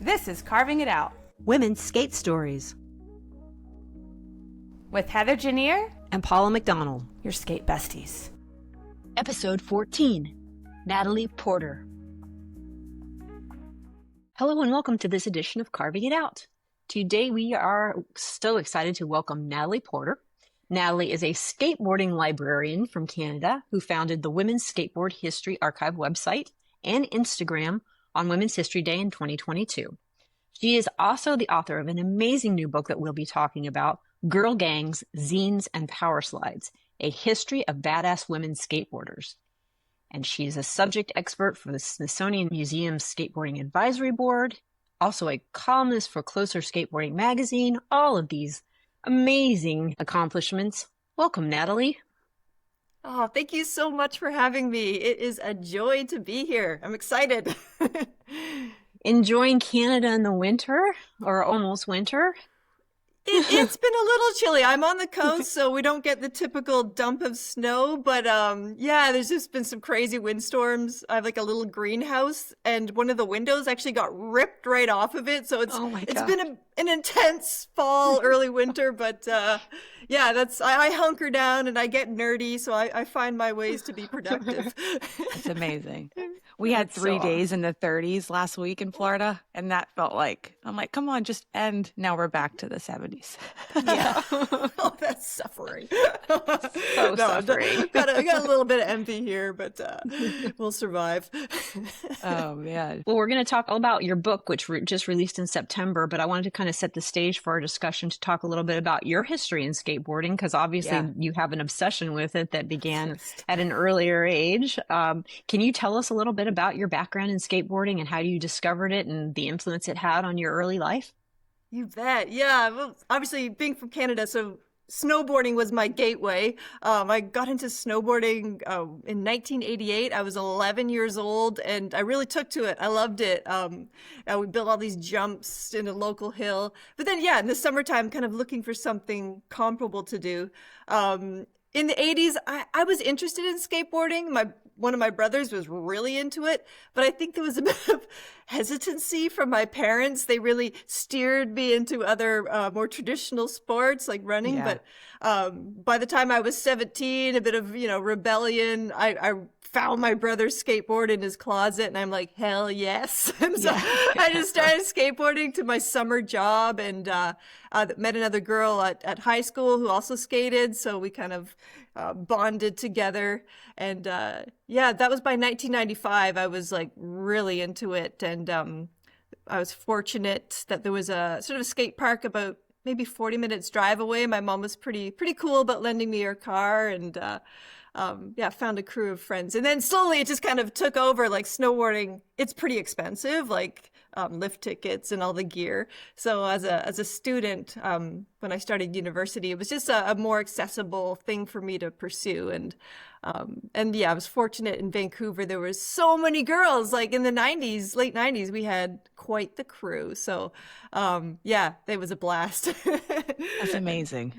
This is Carving It Out Women's Skate Stories with Heather Janier and Paula McDonald, your skate besties. Episode 14, Natalie Porter. Hello and welcome to this edition of Carving It Out. Today we are so excited to welcome Natalie Porter. Natalie is a skateboarding librarian from Canada who founded the Women's Skateboard History Archive website and Instagram on Women's History Day in 2022. She is also the author of an amazing new book that we'll be talking about, Girl Gangs, Zines, and Powerslides, a history of badass women skateboarders. And she's a subject expert for the Smithsonian Museum's Skateboarding Advisory Board, also a columnist for Closer Skateboarding magazine, all of these amazing accomplishments. Welcome, Natalie. Oh, thank you so much for having me. It is a joy to be here. I'm excited. Enjoying Canada in the winter, or almost winter? It's been a little chilly. I'm on the coast, so we don't get the typical dump of snow. But yeah, there's just been some crazy windstorms. I have like a little greenhouse, and one of the windows actually got ripped right off of it. So it's been an intense fall, early winter. But yeah, I hunker down and I get nerdy, so I find my ways to be productive. It's amazing. We had 3 days in the 30s last week in Florida, and that felt like, I'm like, come on, just end. Now we're back to the 70s. Yeah. Oh, that's suffering. Suffering. Got a little bit of envy here, but we'll survive. Oh, man. Well, we're going to talk all about your book, which just released in September, but I wanted to kind of set the stage for our discussion to talk a little bit about your history in skateboarding, because obviously you have an obsession with it that began at an earlier age. Can you tell us a little bit about your background in skateboarding and how you discovered it and the influence it had on your early life? You bet. Yeah. Well, obviously, being from Canada, so snowboarding was my gateway. I got into snowboarding in 1988. I was 11 years old, and I really took to it. I loved it. We built all these jumps in a local hill. But then, yeah, in the summertime, kind of looking for something comparable to do. In the 80s, I was interested in skateboarding. One of my brothers was really into it, but I think there was a bit of hesitancy from my parents. They really steered me into other more traditional sports like running. Yeah. But by the time I was 17, a bit of rebellion. I found my brother's skateboard in his closet, and I'm like, hell yes! And so I just started skateboarding to my summer job, and met another girl at high school who also skated. So we kind of bonded together, and yeah, that was by 1995. I was like really into it, and I was fortunate that there was a sort of a skate park about maybe 40 minutes drive away. My mom was pretty cool about lending me her car, and found a crew of friends. And then slowly it just kind of took over. Like snowboarding, it's pretty expensive, like lift tickets and all the gear. So as a student, when I started university, it was just a more accessible thing for me to pursue. And yeah, I was fortunate in Vancouver. There was so many girls. Like in the 90s, late 90s, we had quite the crew. So yeah, it was a blast. That's amazing.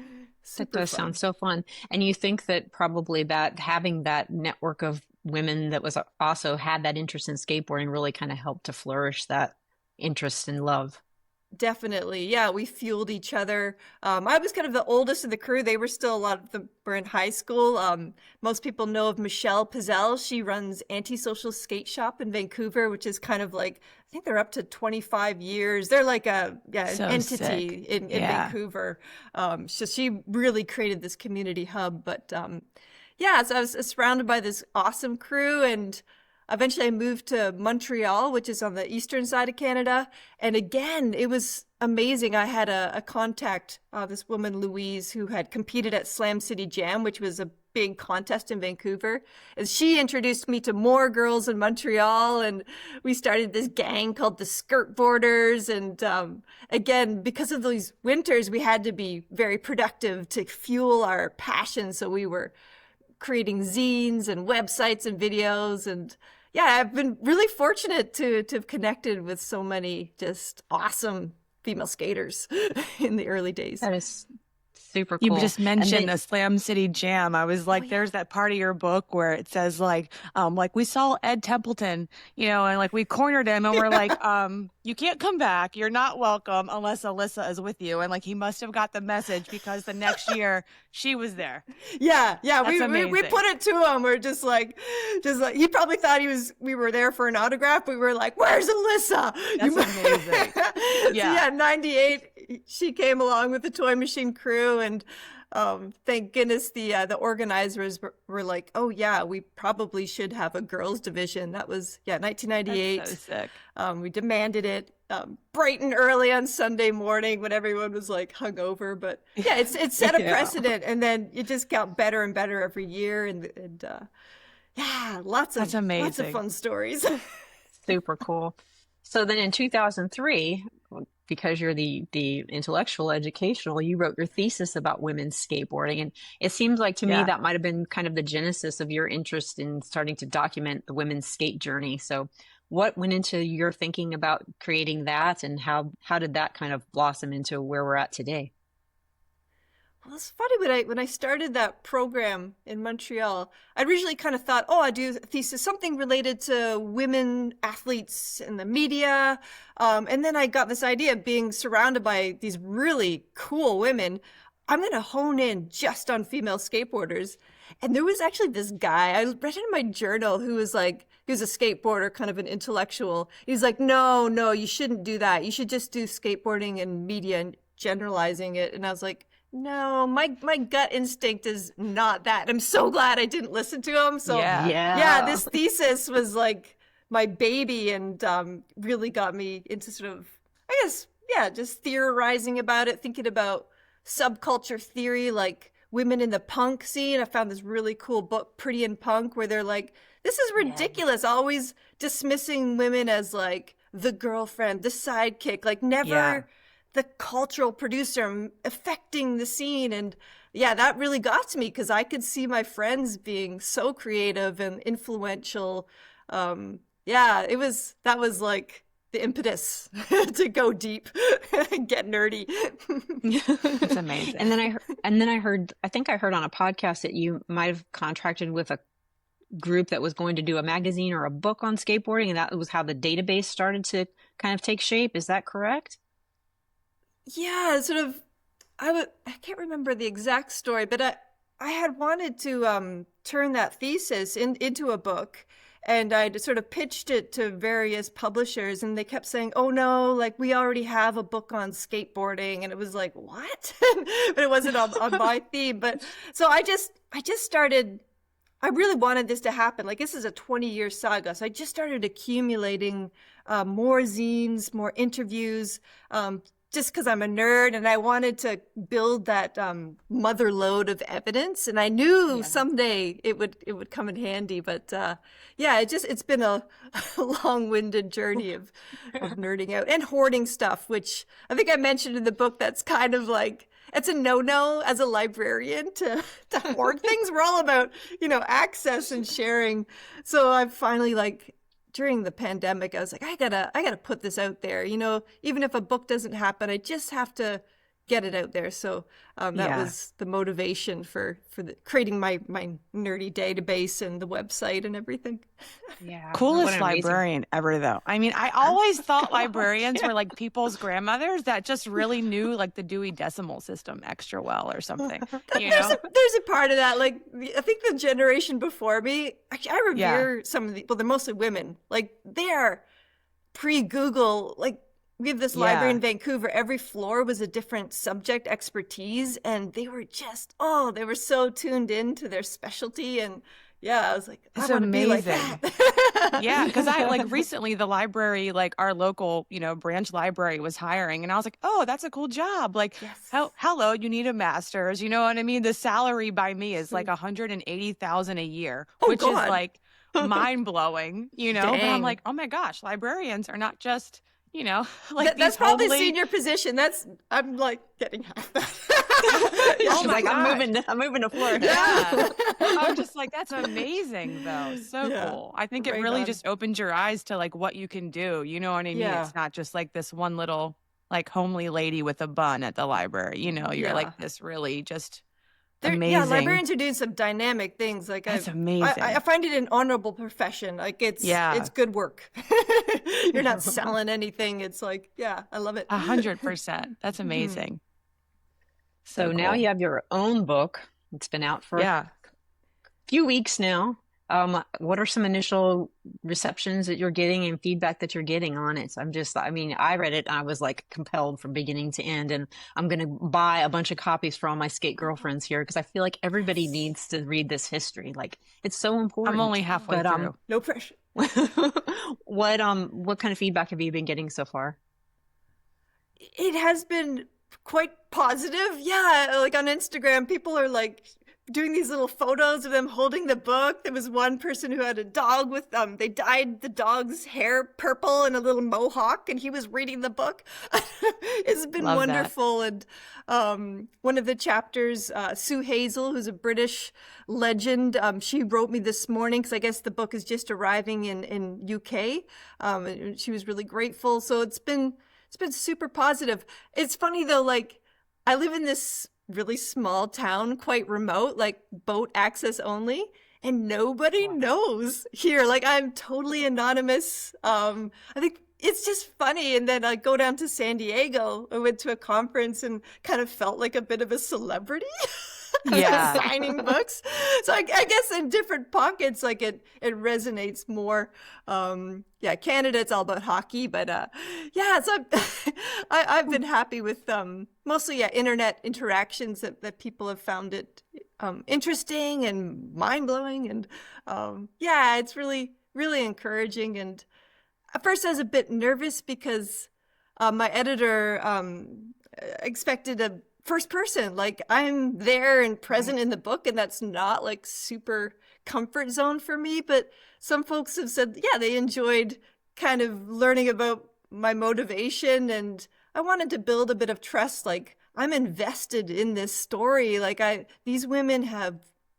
That does sound so fun. And you think that probably that having that network of women that was also had that interest in skateboarding really kind of helped to flourish that interest and love. Definitely. Yeah, we fueled each other. I was kind of the oldest of the crew. They were still, a lot of them were in high school. Most people know of Michelle Pizzelle. She runs Antisocial Skate Shop in Vancouver, which is kind of like, I think they're up to 25 years. They're like an entity in Vancouver. So she really created this community hub. But yeah, so I was surrounded by this awesome crew, and eventually I moved to Montreal, which is on the eastern side of Canada. And again, it was amazing. I had a contact, this woman, Louise, who had competed at Slam City Jam, which was a big contest in Vancouver. And she introduced me to more girls in Montreal. And we started this gang called the Skirtboarders. And again, because of these winters, we had to be very productive to fuel our passion. So we were creating zines and websites and videos. And yeah, I've been really fortunate to have connected with so many just awesome female skaters in the early days. That is Super You cool. just And mentioned then, the Slam City Jam. I was like, there's that part of your book where it says like we saw Ed Templeton, and like we cornered him and we're like, you can't come back. You're not welcome unless Alyssa is with you. And like he must have got the message because the next year she was there. Yeah, That's we amazing. put it to him. We're just like he probably thought we were there for an autograph. We were like, "Where's Alyssa?" That's amazing. So yeah, 98, she came along with the Toy Machine crew, and thank goodness the organizers were like, "Oh yeah, we probably should have a girls division." That was 1998. That's so sick. We demanded it bright and early on Sunday morning when everyone was like hungover. But yeah, it set a precedent, and then it just got better and better every year, and lots of fun stories. super cool. So then in 2003, because you're the intellectual educational, you wrote your thesis about women's skateboarding. And it seems like to me that might have been kind of the genesis of your interest in starting to document the women's skate journey. So what went into your thinking about creating that, and how did that kind of blossom into where we're at today? Well, it's funny, when I started that program in Montreal, I originally kind of thought, I'd do a thesis, something related to women athletes in the media. And then I got this idea of being surrounded by these really cool women. I'm going to hone in just on female skateboarders. And there was actually this guy, I read in my journal, who was like, he was a skateboarder, kind of an intellectual. He's like, no, you shouldn't do that. You should just do skateboarding and media and generalizing it. And I was like, no, my gut instinct is not that. I'm so glad I didn't listen to him. So this thesis was like my baby, and really got me into sort of, I guess, just theorizing about it, thinking about subculture theory, like women in the punk scene. I found this really cool book, Pretty in Punk, where they're like, this is ridiculous, always dismissing women as like the girlfriend, the sidekick, like never the cultural producer affecting the scene. And that really got to me, because I could see my friends being so creative and influential. That was like the impetus to go deep and get nerdy. It's amazing. And then I think I heard on a podcast that you might have contracted with a group that was going to do a magazine or a book on skateboarding, and that was how the database started to kind of take shape. Is that correct? Yeah, sort of. I can't remember the exact story, but I had wanted to turn that thesis into a book, and I'd sort of pitched it to various publishers, and they kept saying, "Oh no, like we already have a book on skateboarding," and it was like, what? But it wasn't on my theme. But so I just started. I really wanted this to happen. Like, this is a 20-year saga, so I just started accumulating more zines, more interviews. Just because I'm a nerd, and I wanted to build that mother lode of evidence, and I knew someday it would come in handy. But it's been a long-winded journey of nerding out and hoarding stuff, which I think I mentioned in the book. That's kind of like, it's a no-no as a librarian to hoard things. We're all about access and sharing. So I've finally, like, during the pandemic, I was like, I gotta put this out there. Even if a book doesn't happen, I just have to get it out there. So that was the motivation for creating my nerdy database and the website and everything. Yeah. Coolest librarian ever, though. I mean, I always thought librarians were like people's grandmothers that just really knew like the Dewey Decimal System extra well or something. There's a part of that. Like, I think the generation before me, I revere some of they're mostly women. Like, they are pre-Google. Like, we have this library in Vancouver. Every floor was a different subject expertise, and they were just, they were so tuned in to their specialty. And I was like, I want to be like that. Yeah, because I recently the library, like our local, branch library was hiring, and I was like, oh, that's a cool job. Like, hello, you need a master's. You know what I mean? The salary by me is like $180,000 a year, which is like mind blowing. But I'm like, oh my gosh, librarians are not just. Like that's probably senior position. I'm like getting half that. She's like, I'm moving to Florida. Yeah. I'm just like, that's amazing though. So cool. I think it really just opens your eyes to like what you can do. You know what I mean? It's not just like this one little like homely lady with a bun at the library. You know, you're like this really just amazing. Yeah, librarians are doing some dynamic things. Like that's amazing. I find it an honorable profession. Like it's good work. You're not selling anything. It's like, yeah, I love it. 100%. That's amazing. So cool. Now you have your own book. It's been out for a few weeks now. What are some initial receptions that you're getting and feedback that you're getting on it? So I read it and I was like compelled from beginning to end, and I'm going to buy a bunch of copies for all my skate girlfriends here because I feel like everybody needs to read this history. Like, it's so important. I'm only halfway through. No pressure. What kind of feedback have you been getting so far? It has been quite positive. Yeah, like on Instagram, people are like doing these little photos of them holding the book. There was one person who had a dog with they dyed the dog's hair purple and a little mohawk, and he was reading the book. It's been wonderful. That. And one of the chapters, Sue Hazel, who's a British legend, she wrote me this morning because I guess the book is just arriving in UK. And she was really grateful. So it's been super positive. It's funny though, like I live in this really small town, quite remote, like boat access only, and nobody knows here. Like I'm totally anonymous. I think it's just funny. And then I go down to San Diego. I went to a conference and kind of felt like a bit of a celebrity. Signing books. So I guess in different pockets, like it resonates more. Canada, it's all about hockey, but so I've been happy with mostly internet interactions that people have found it interesting and mind-blowing, and it's really, really encouraging. And at first I was a bit nervous because my editor expected a first person, like I'm there and present in the book, and that's not like super comfort zone for me. But some folks have said, they enjoyed kind of learning about my motivation, and I wanted to build a bit of trust. Like I'm invested in this story. Like these women have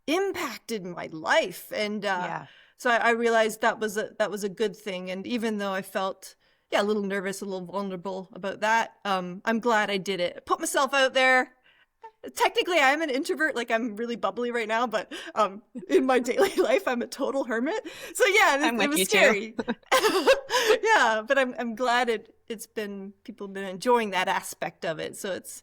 impacted my life, and so I realized that was a good thing. And even though I felt a little nervous, a little vulnerable about that, I'm glad I did it. Put myself out there. Technically, I'm an introvert. Like I'm really bubbly right now, but in my daily life, I'm a total hermit. So it was scary. But I'm glad people have been enjoying that aspect of it. So it's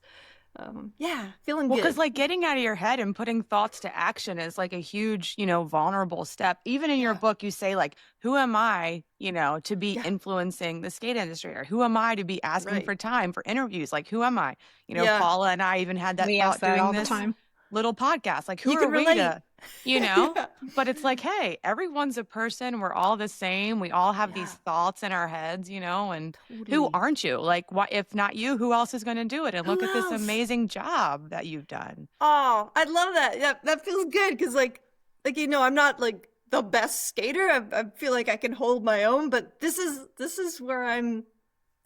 feeling good. Because like getting out of your head and putting thoughts to action is like a huge, vulnerable step. Even in your book, you say like, who am I, to be influencing the skate industry, or who am I to be asking for time for interviews? Like, who am I? Paula and I even had that thought doing this little podcast. Like, who are we to, but it's like, hey, everyone's a person. We're all the same. We all have these thoughts in our heads, and who aren't you? Like, what if not you? Who else is going to do it? And look at this amazing job that you've done. Oh, I love that. Yeah, that feels good because, like I'm not like the best skater. I feel like I can hold my own, but this is where I'm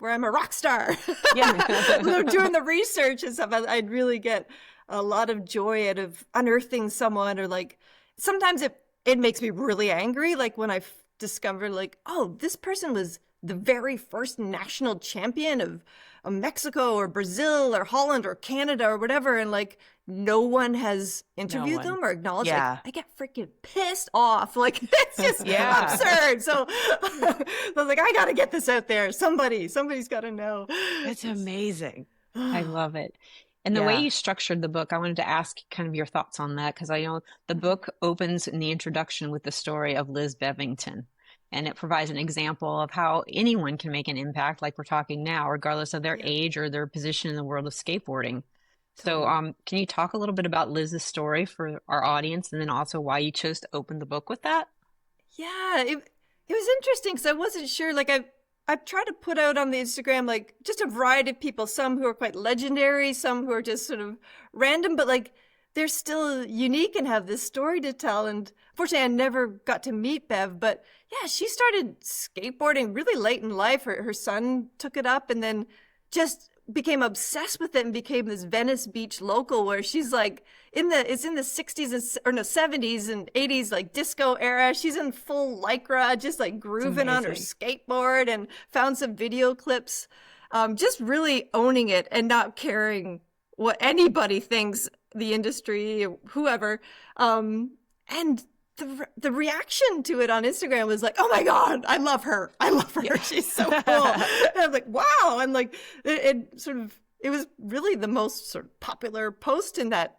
a rock star. Doing the research and stuff, I'd really get a lot of joy out of unearthing someone, or like sometimes it makes me really angry. Like when I discovered like, oh, this person was the very first national champion of Mexico or Brazil or Holland or Canada or whatever. And like, no one has interviewed them or acknowledged. Like, I get freaking pissed off. Like it's just absurd. So I was like, I got to get this out there. Somebody's got to know. It's amazing. I love it. And the way you structured the book, I wanted to ask kind of your thoughts on that, because I know the book opens in the introduction with the story of Liz Bevington, and it provides an example of how anyone can make an impact, like we're talking now, regardless of their age or their position in the world of skateboarding. So can you talk a little bit about Liz's story for our audience, and then also why you chose to open the book with that? Yeah, it was interesting because I wasn't sure. Like I've tried to put out on the Instagram, like just a variety of people, some who are quite legendary, some who are just sort of random, but like they're still unique and have this story to tell. And fortunately, I never got to meet Bev, but she started skateboarding really late in life. Her son took it up and then just became obsessed with it and became this Venice Beach local, where she's like it's in the 60s or no 70s and 80s, like disco era. She's in full lycra, just like grooving on her skateboard, and found some video clips. just really owning it and not caring what anybody thinks, the industry, whoever. And the reaction to it on Instagram was like, oh my God, I love her. I love her. Yeah. She's so cool. And I'm like, wow. And like, it was really the most sort of popular post in that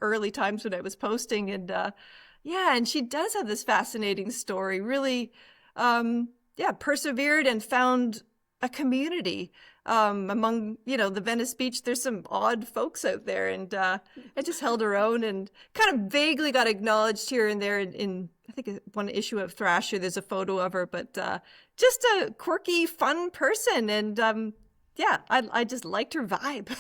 early times when I was posting. And and she does have this fascinating story, really, persevered and found a community among, the Venice Beach. There's some odd folks out there, and I just held her own and kind of vaguely got acknowledged here and there in I think one issue of Thrasher. There's a photo of her, but just a quirky, fun person. And I just liked her vibe.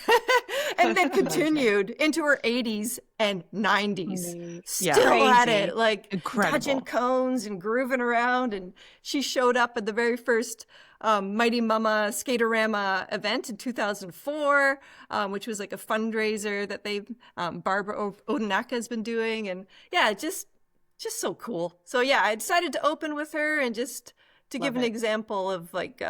And then continued into her 80s and 90s. Still at it, like incredible. Touching cones and grooving around. And she showed up at the very first Mighty Mama Skaterama event in 2004, which was like a fundraiser that Barbara Odenaka has been doing. And just so cool. So I decided to open with her and just to give an example of like,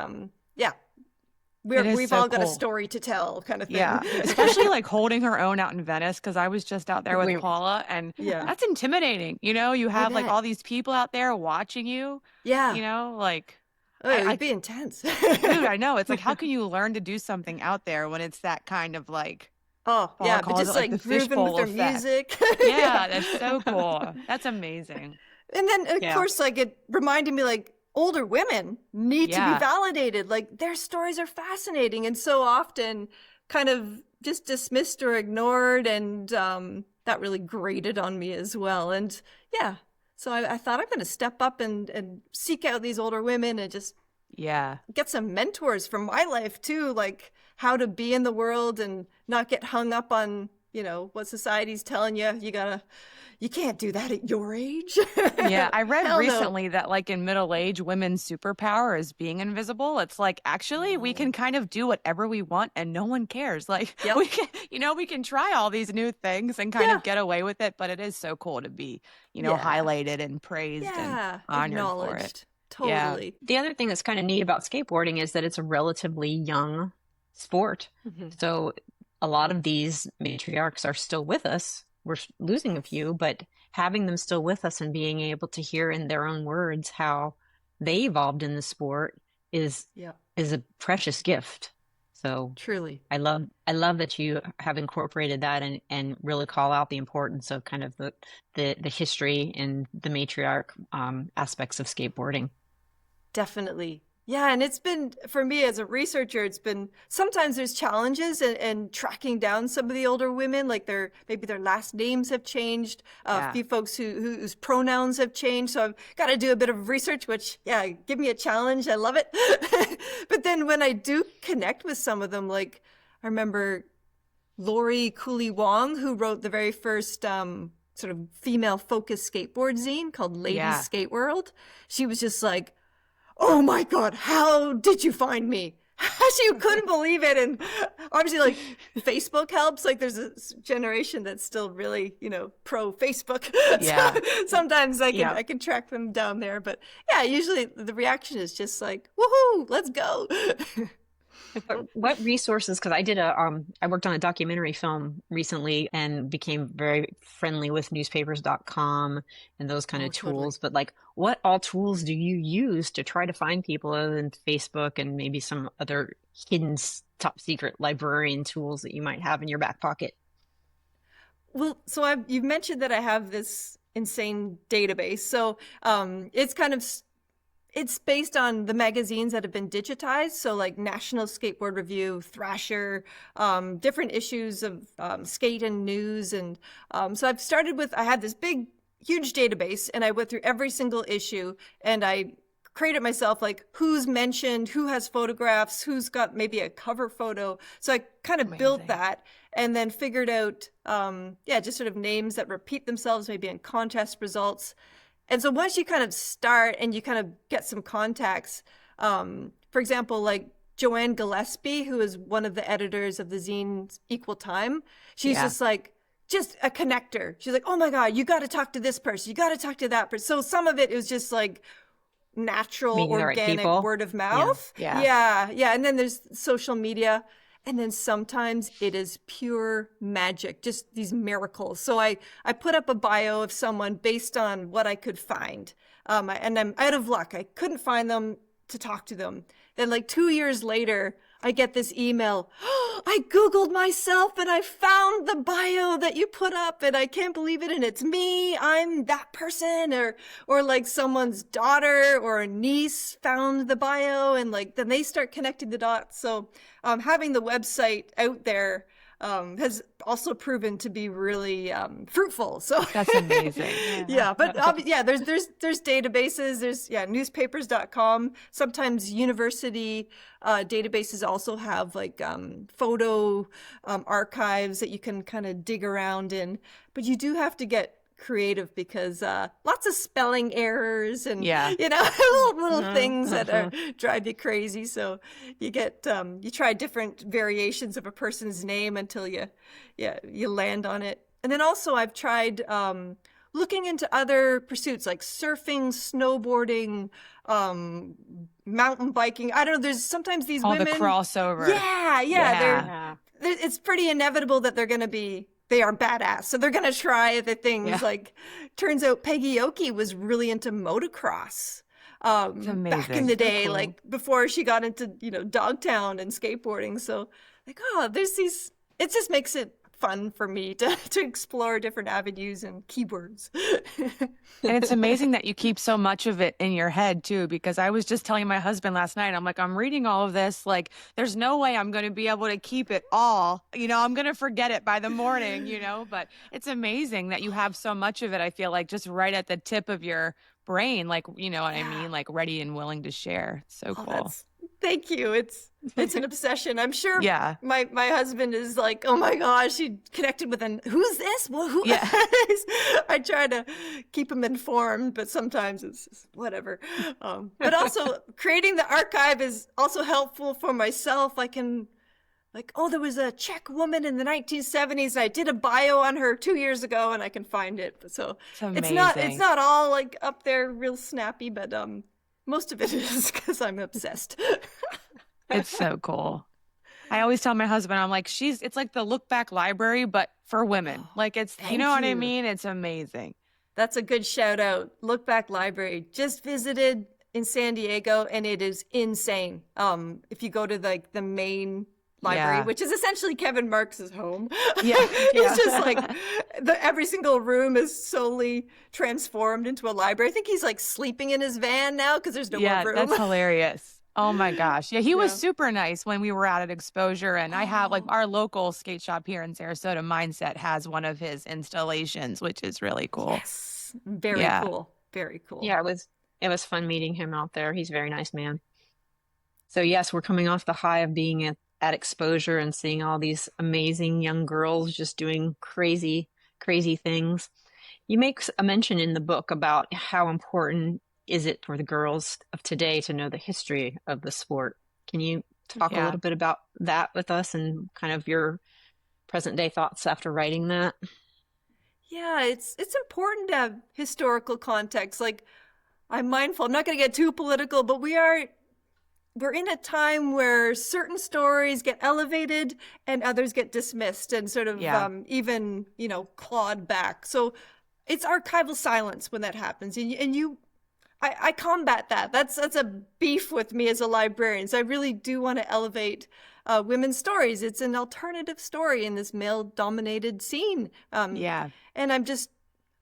we've all got a story to tell kind of thing. Yeah, especially like holding her own out in Venice, because I was just out there with Paula, and that's intimidating. You have like all these people out there watching you. Yeah. Like... it'd be intense. Dude, I know. It's like, how can you learn to do something out there when it's that kind of like... but just like grooving with their music. Yeah, that's so cool. That's amazing. And then, of course, like it reminded me like, older women need to be validated. Like their stories are fascinating and so often kind of just dismissed or ignored. And that really grated on me as well. And so I thought I'm going to step up and seek out these older women and just get some mentors from my life too, like how to be in the world and not get hung up on, what society's telling you. You can't do that at your age. Yeah, I read recently that like in middle age, women's superpower is being invisible. It's like, actually, we can kind of do whatever we want and no one cares. Like we can, we can try all these new things and kind of get away with it. But it is so cool to be, highlighted and praised and honored for it. Totally. Yeah. The other thing that's kind of neat about skateboarding is that it's a relatively young sport. Mm-hmm. So a lot of these matriarchs are still with us. We're losing a few, but having them still with us and being able to hear in their own words how they evolved in the sport is a precious gift. So truly, I love that you have incorporated that and really call out the importance of kind of the history and the matriarch aspects of skateboarding. Definitely. Yeah, and it's been, for me as a researcher, it's been, sometimes there's challenges in tracking down some of the older women, like maybe their last names have changed, a few folks whose pronouns have changed, so I've got to do a bit of research, which, give me a challenge, I love it. But then when I do connect with some of them, like, I remember Lori Cooley Wong, who wrote the very first sort of female-focused skateboard zine called Ladies Skate World. She was just like, oh my God, how did you find me? She couldn't believe it. And obviously like Facebook helps. Like there's a generation that's still really, pro Facebook. So sometimes I can track them down there. But usually the reaction is just like, woohoo, let's go. What resources, because I worked on a documentary film recently and became very friendly with newspapers.com and those kind of tools. Totally. But like, what all tools do you use to try to find people other than Facebook and maybe some other hidden top secret librarian tools that you might have in your back pocket? Well, so you've mentioned that I have this insane database. So it's based on the magazines that have been digitized. So like National Skateboard Review, Thrasher, different issues of Skate and News. And so I've started with, I had this big, huge database and I went through every single issue and I created myself like who's mentioned, who has photographs, who's got maybe a cover photo. So I kind of built that and then figured out, just sort of names that repeat themselves, maybe in contest results. And so once you kind of start and you kind of get some contacts, for example, like Joanne Gillespie, who is one of the editors of the zine Equal Time, she's just a connector. She's like, oh my God, you got to talk to this person. You got to talk to that person. So some of it was just like, natural, Meeting the right organic people. word of mouth. Yeah. Yeah. And then there's social media. And then sometimes it is pure magic, just these miracles. So I put up a bio of someone based on what I could find. And I'm out of luck. I couldn't find them to talk to them. Then like 2 years later, I get this email. Oh, I Googled myself and I found the bio that you put up and I can't believe it. And it's me. I'm that person. Or like someone's daughter or a niece found the bio and like, then they start connecting the dots. So, having the website out there, has also proven to be really fruitful. So that's amazing. But there's databases. There's newspapers.com. Sometimes university databases also have like photo archives that you can kind of dig around in. But you do have to get creative because lots of spelling errors and little things that drive you crazy. So you get you try different variations of a person's name until you land on it. And then also I've tried looking into other pursuits like surfing, snowboarding, mountain biking. I don't know. There's sometimes these women. The crossover. It's pretty inevitable that they are badass. So they're going to try the things like, turns out Peggy Oki was really into motocross back in the day, like before she got into, Dogtown and skateboarding. So like, there's these, it just makes it fun for me to explore different avenues and keywords. And it's amazing that you keep so much of it in your head too, because I was just telling my husband last night, I'm like, I'm reading all of this. Like, there's no way I'm going to be able to keep it all, I'm going to forget it by the morning, but it's amazing that you have so much of it. I feel like just right at the tip of your brain, like, what I mean? Like ready and willing to share. So cool. Thank you. It's an obsession. I'm sure my husband is like, oh my gosh, he connected with who's this? Well, who? Yeah. I try to keep him informed, but sometimes it's just whatever. But also creating the archive is also helpful for myself. I can there was a Czech woman in the 1970s. I did a bio on her 2 years ago and I can find it. So it's not all like up there real snappy, but most of it is because I'm obsessed. It's so cool. I always tell my husband, I'm like, it's like the look back library, but for women. Like it's, what I mean? It's amazing. That's a good shout out. Look Back Library. Just visited in San Diego and it is insane. If you go to the main library, which is essentially Kevin Marks's home. It's just like every single room is solely transformed into a library. I think he's like sleeping in his van now because there's no more room. That's hilarious. Oh my gosh. Yeah, he was super nice when we were out at Exposure. And I have like our local skate shop here in Sarasota, Mindset, has one of his installations, which is really cool. Yes. Very cool. Very cool. Yeah, it was fun meeting him out there. He's a very nice man. So yes, we're coming off the high of being at Exposure and seeing all these amazing young girls just doing crazy, crazy things. You make a mention in the book about how important is it for the girls of today to know the history of the sport. Can you talk a little bit about that with us and kind of your present day thoughts after writing that? Yeah, it's important to have historical context. Like, I'm mindful, I'm not going to get too political, but we're in a time where certain stories get elevated and others get dismissed and sort of even, clawed back. So it's archival silence when that happens. I combat that. That's a beef with me as a librarian. So I really do want to elevate women's stories. It's an alternative story in this male-dominated scene. And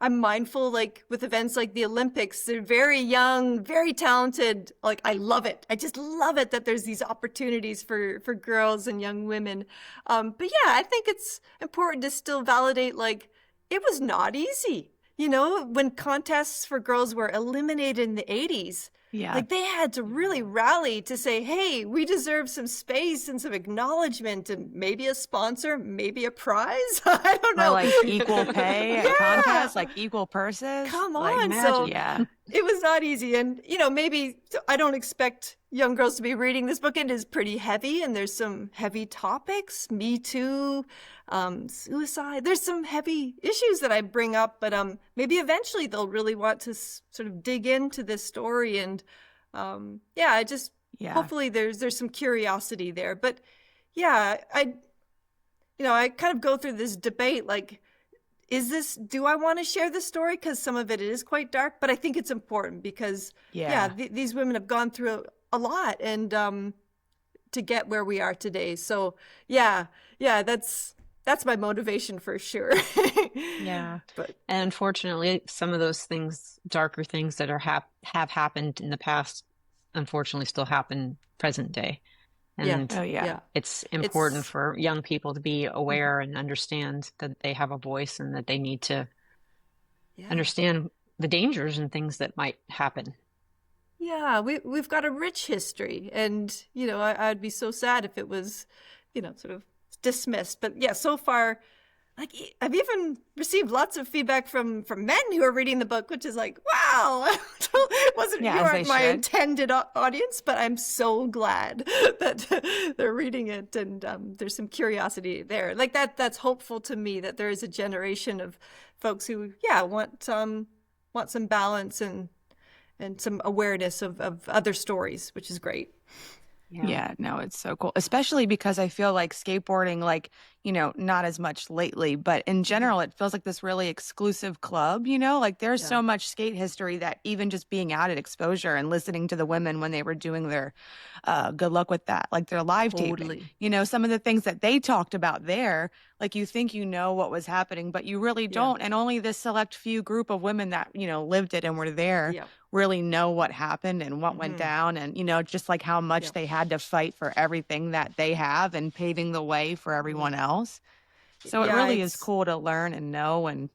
I'm mindful, like with events like the Olympics, they're very young, very talented. Like, I love it. I just love it that there's these opportunities for girls and young women. But I think it's important to still validate, like, it was not easy. When contests for girls were eliminated in the 80s, like they had to really rally to say, hey, we deserve some space and some acknowledgement and maybe a sponsor, maybe a prize. I don't know. Or like equal pay at contests, like equal purses. Come like, on. imagine, it was not easy. And, maybe I don't expect young girls to be reading this book. It is pretty heavy, and there's some heavy topics, Me Too, suicide. There's some heavy issues that I bring up, but maybe eventually they'll really want to sort of dig into this story. And hopefully there's some curiosity there. But yeah, I kind of go through this debate, like, do I want to share this story? Because some of it is quite dark, but I think it's important because, these women have gone through a lot and to get where we are today. So, that's my motivation for sure. Yeah. And unfortunately, some of those things, darker things that have happened in the past, unfortunately still happen present day. And it's important for young people to be aware and understand that they have a voice and that they need to understand the dangers and things that might happen. Yeah, we've got a rich history, and I'd be so sad if it was, sort of dismissed. But yeah, so far, like, I've even received lots of feedback from men who are reading the book, which is like, wow, it wasn't, you aren't my intended audience, but I'm so glad that they're reading it, and there's some curiosity there. Like that's hopeful to me that there is a generation of folks who, want some balance and some awareness of other stories, which is great. Yeah, no, it's so cool. Especially because I feel like skateboarding, like, not as much lately, but in general, it feels like this really exclusive club, like there's so much skate history that even just being out at exposure and listening to the women when they were doing their, good luck with that, like their live taping, some of the things that they talked about there, like you think what was happening, but you really don't. And only this select few group of women that, lived it and were there really know what happened and what went down, and just like how much they had to fight for everything that they have and paving the way for everyone else. So it really is cool to learn and know. And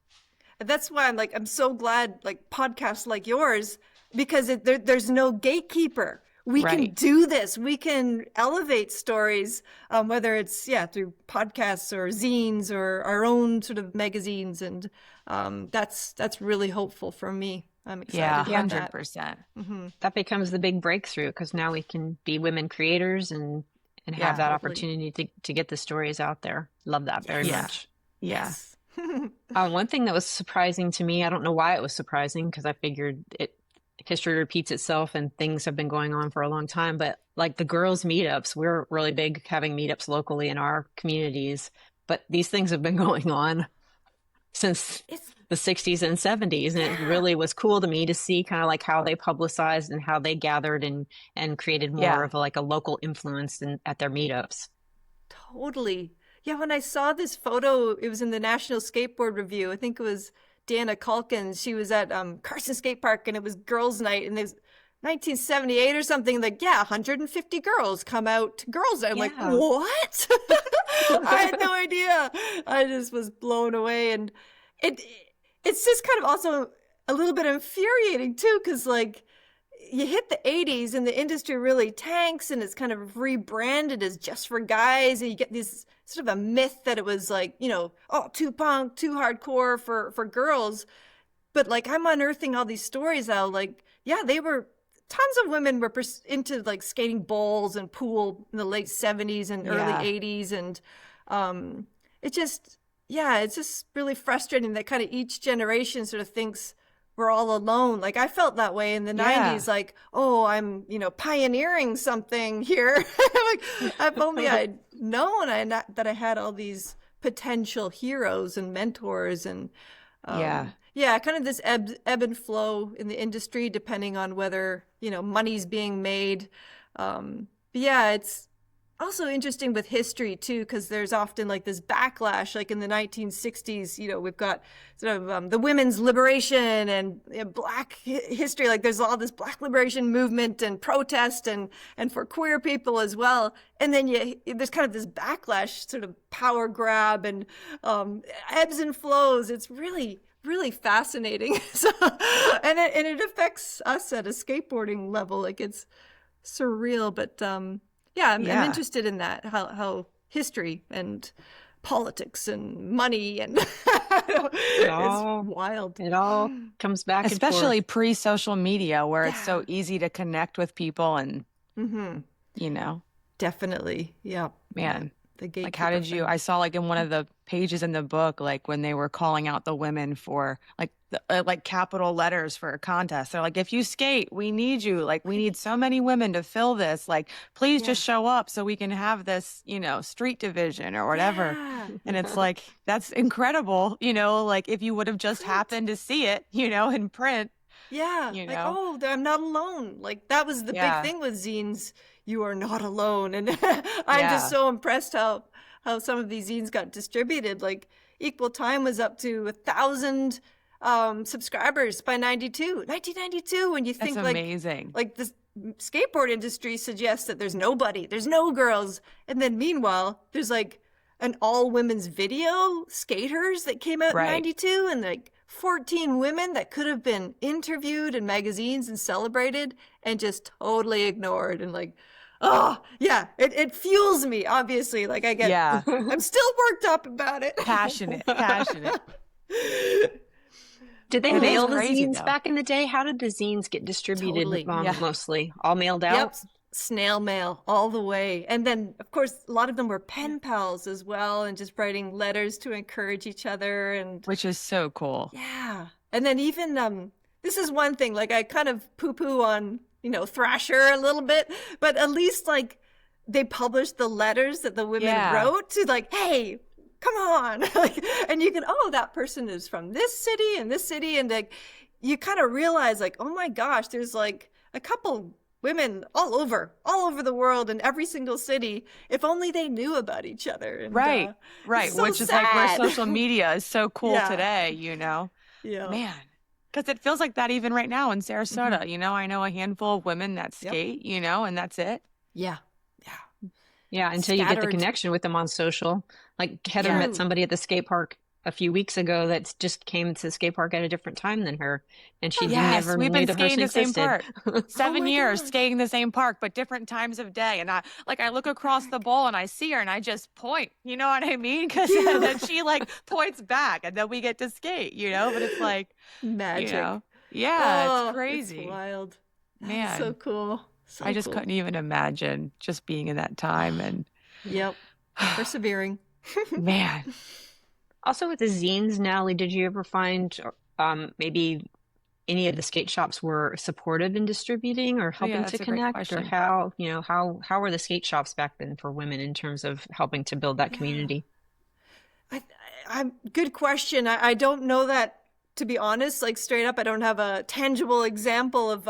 that's why I'm so glad, like, podcasts like yours, because there's no gatekeeper. We can do this. We can elevate stories, whether it's through podcasts or zines or our own sort of magazines, and that's really hopeful for me. I'm excited. 100%. That becomes the big breakthrough, because now we can be women creators and have that opportunity to get the stories out there. Love that very much. Yes. One thing that was surprising to me, I don't know why it was surprising, because I figured history repeats itself and things have been going on for a long time, but like the girls' meetups, we're really big having meetups locally in our communities, but these things have been going on since the 60s and 70s. And it really was cool to me to see kind of like how they publicized and how they gathered and created more of a local influence at their meetups. Totally. Yeah, when I saw this photo, it was in the National Skateboard Review. I think it was Dana Calkins. She was at Carson Skate Park, and it was girls' night, and there's 1978 or something, like 150 girls come out to girls' night. I'm like, what? I had no idea. I just was blown away, and it's just kind of also a little bit infuriating too, because like you hit the 80s and the industry really tanks, and it's kind of rebranded as just for guys, and you get this sort of a myth that it was like, too punk, too hardcore for girls. But like, I'm unearthing all these stories now, like, they were, tons of women were into like skating bowls and pool in the late 70s and early 80s. And it's just really frustrating that kind of each generation sort of thinks we're all alone. Like, I felt that way in the 90s, like, oh, I'm, pioneering something here. Like, if only I'd known that I had all these potential heroes and mentors, and kind of this ebb and flow in the industry, depending on whether, money's being made. It's also interesting with history too, because there's often like this backlash, like in the 1960s, we've got sort of the women's liberation and Black history. Like, there's all this Black liberation movement and protest and for queer people as well. And then there's kind of this backlash, sort of power grab, and ebbs and flows. It's really, really fascinating. So, and it affects us at a skateboarding level. Like, it's surreal, but I'm interested in that, how history and politics and money and It's wild. It all comes back and forth. Especially pre-social media where it's so easy to connect with people and, you know. Definitely. Yeah. Man. The like, how did you, I saw like in one of the pages in the book, like when they were calling out the women for like capital letters for a contest. They're like, if you skate, we need you. Like, we need so many women to fill this. Like, please just show up so we can have this, you know, street division or whatever. Yeah. And it's like, that's incredible. You know, like if you would have just happened to see it, you know, in print. Yeah. You like, know? oh, I'm not alone. Like that was the big thing with zines. You are not alone. And I'm just so impressed how some of these zines got distributed. Like Equal Time was up to 1,000 subscribers by 1992. When you think that's amazing. Like the skateboard industry suggests that there's nobody, there's no girls. And then meanwhile, there's like an all women's video, Skaters, that came out in 92, and like 14 women that could have been interviewed in magazines and celebrated and just totally ignored. And like, oh yeah, it fuels me, obviously. Like I get, I'm still worked up about it. Passionate. Did they mail the zines back in the day? How did the zines get distributed mostly? All mailed out? Yep. Snail mail all the way. And then, of course, a lot of them were pen pals as well and just writing letters to encourage each other. And which is so cool. Yeah. And then even, this is one thing, like I kind of poo-poo on, you know, Thrasher a little bit, but at least like they published the letters that the women wrote to like, hey, come on. Like, and you can, oh, that person is from this city and this city. And like, you kind of realize like, oh my gosh, there's like a couple women all over the world in every single city, if only they knew about each other. And, right. So which is like where social media is so cool today, you know? Yeah. Man. Because it feels like that even right now in Sarasota. You know, I know a handful of women that skate, you know, and that's it. Yeah. Until you get the connection with them on social. Like Heather met somebody at the skate park a few weeks ago that just came to the skate park at a different time than her, and she never we've knew been that skating the same park 7 years skating the same park but different times of day, and I look across the bowl and I see her and I just point, you know what I mean, because then she like points back and then we get to skate, you know, but it's like magic, you know? It's crazy, it's wild, man. So cool. I just couldn't even imagine just being in that time and persevering. Man. Also with the zines, Natalie, did you ever find maybe any of the skate shops were supportive in distributing or helping to connect? Or how were the skate shops back then for women in terms of helping to build that community? Good question. I don't know that, to be honest, like straight up. I don't have a tangible example of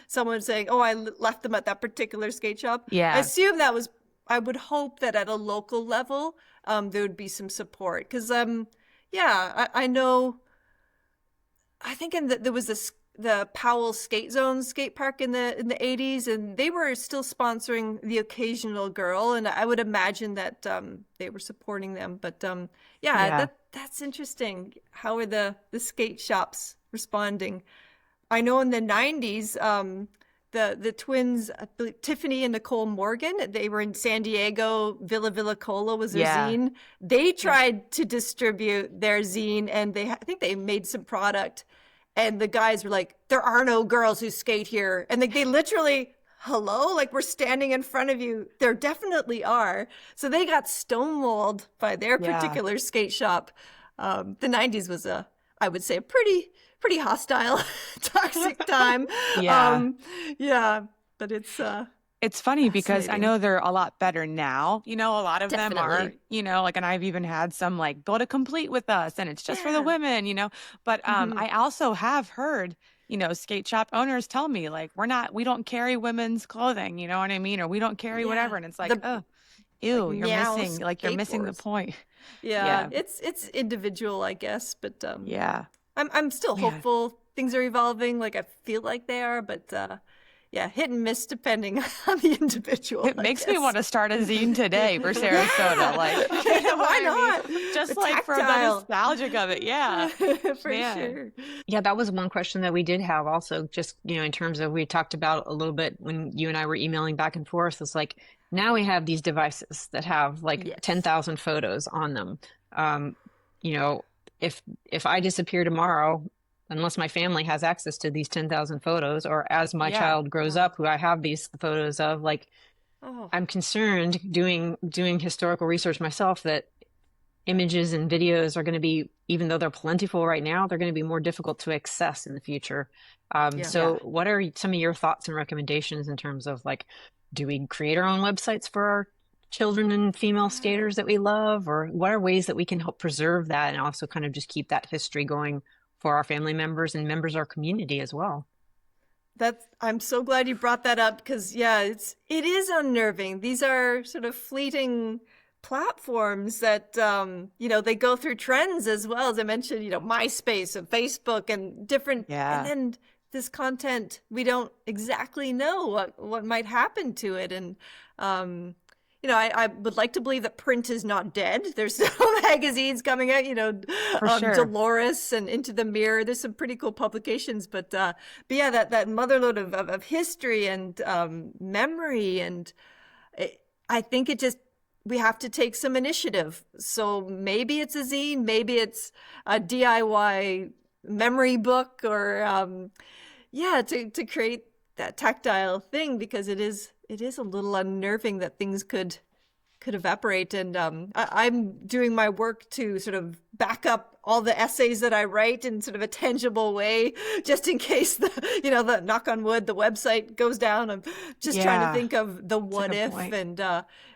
someone saying, oh, I left them at that particular skate shop. I assume that was, I would hope that at a local level, there would be some support. Because, I know, I think there was the Powell Skate Zone skate park in the 80s, and they were still sponsoring the occasional girl, and I would imagine that they were supporting them. But that's interesting. How are the skate shops responding? I know in the 90s, the twins, Tiffany and Nicole Morgan, they were in San Diego. Villa Cola was their zine. They tried to distribute their zine, and I think they made some product. And the guys were like, there are no girls who skate here. And they literally, hello? Like, we're standing in front of you. There definitely are. So they got stonewalled by their particular skate shop. The 90s was I would say, a pretty hostile, toxic time. But it's funny because I know they're a lot better now. You know, a lot of them are, you know, like, and I've even had some like go to Complete with us and it's just for the women, you know. But I also have heard, you know, skate shop owners tell me like, we don't carry women's clothing, you know what I mean? Or we don't carry whatever. And it's like, ew, like, you're missing the point. It's individual, I guess. But I'm still hopeful. Things are evolving. Like, I feel like they are, but hit and miss depending on the individual. It makes me want to start a zine today for Sarasota. Like, why not? Just like for the nostalgic of it. Yeah. For sure. Yeah, that was one question that we did have also, just, you know, in terms of, we talked about a little bit when you and I were emailing back and forth. It's like, now we have these devices that have like Yes. 10,000 photos on them. You know, if I disappear tomorrow, unless my family has access to these 10,000 photos, or as my Yeah. child grows up, who I have these photos of, like, Oh, I'm concerned doing historical research myself that images and videos are going to be, even though they're plentiful right now, they're going to be more difficult to access in the future. yeah. So what are some of your thoughts and recommendations in terms of, like, do we create our own websites for our children and female skaters that we love, or what are ways that we can help preserve that and also kind of just keep that history going for our family members and members of our community as well? I'm so glad you brought that up, because it is unnerving. These are sort of fleeting platforms that they go through trends, as well as I mentioned, MySpace and Facebook and different, and then this content, we don't exactly know what might happen to it. And I would like to believe that print is not dead. There's still magazines coming out, For sure. Dolores and Into the Mirror. There's some pretty cool publications, but yeah, that motherlode of history and memory, and I think we have to take some initiative. So maybe it's a zine, maybe it's a DIY memory book, or to create that tactile thing, because it is a little unnerving that things could evaporate. And I'm doing my work to sort of back up all the essays that I write in sort of a tangible way, just in case the knock on wood, the website goes down. I'm just trying to think of the what if, and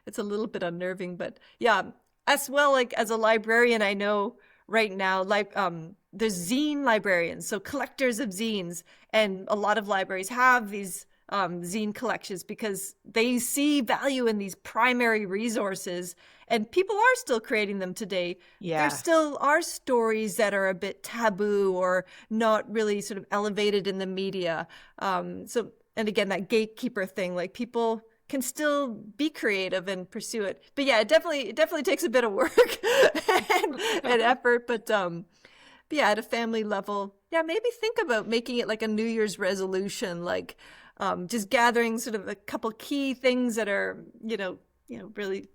it's a little bit unnerving. But yeah, as well, like as a librarian, I know right now, like there's zine librarians, so collectors of zines, and a lot of libraries have these zine collections because they see value in these primary resources, and people are still creating them today. There still are stories that are a bit taboo or not really sort of elevated in the media. And again, that gatekeeper thing, like people can still be creative and pursue it. But yeah, it definitely takes a bit of work and effort. But yeah, at a family level, maybe think about making it like a New Year's resolution, like just gathering sort of a couple key things that are, really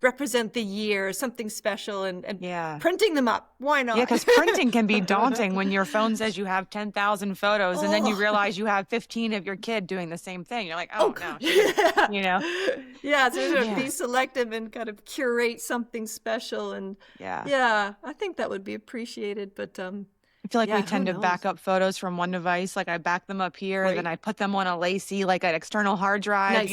represent the year, something special, and printing them up. Why not? Yeah, because printing can be daunting when your phone says you have 10,000 photos, and then you realize you have 15 of your kid doing the same thing. You're like, no. Yeah, so sort of be selective and kind of curate something special. And I think that would be appreciated. But I feel like we tend to back up photos from one device. Like I back them up here, and then I put them on a Lacy, like an external hard drive,